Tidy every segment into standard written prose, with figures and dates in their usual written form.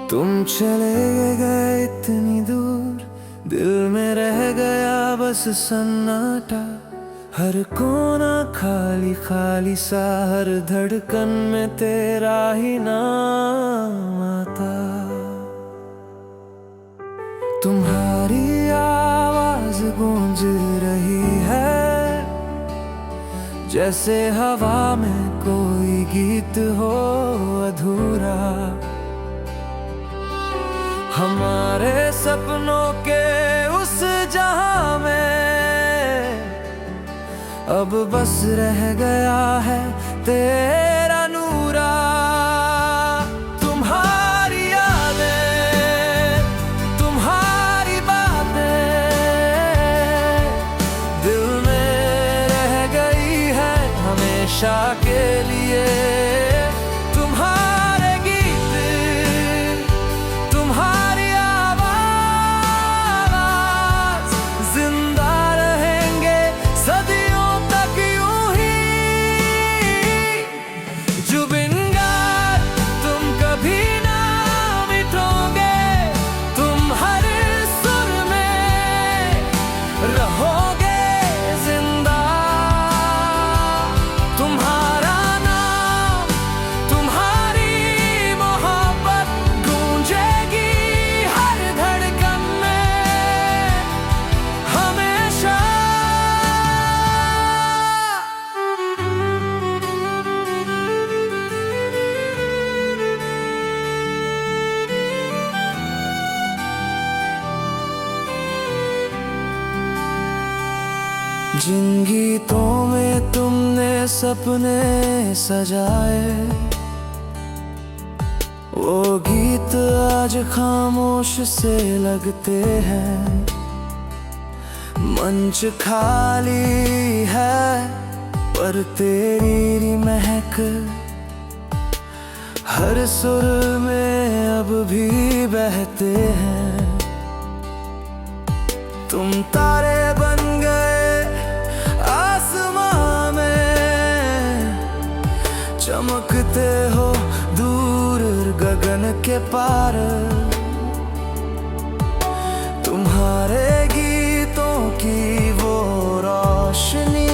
तुम चले गए इतनी दूर, दिल में रह गया बस सन्नाटा। हर कोना खाली खाली सा, हर धड़कन में तेरा ही नाम आता। तुम्हारी आवाज गूंज रही है जैसे हवा में कोई गीत हो अधूरा। हमारे सपनों के उस जहां में अब बस रह गया है तेरा नूरा। तुम्हारी यादें, तुम्हारी बातें दिल में रह गई है हमेशा के लिए। जिन गीतों में तुमने सपने सजाए, वो गीत आज खामोश से लगते हैं। मंच खाली है पर तेरी महक हर सुर में अब भी बहते हैं। तुम तारे बन गए आसमां में, चमकते हो दूर गगन के पार। तुम्हारे गीतों की वो रोशनी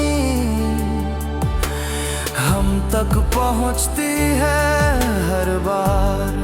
हम तक पहुंचती है हर बार।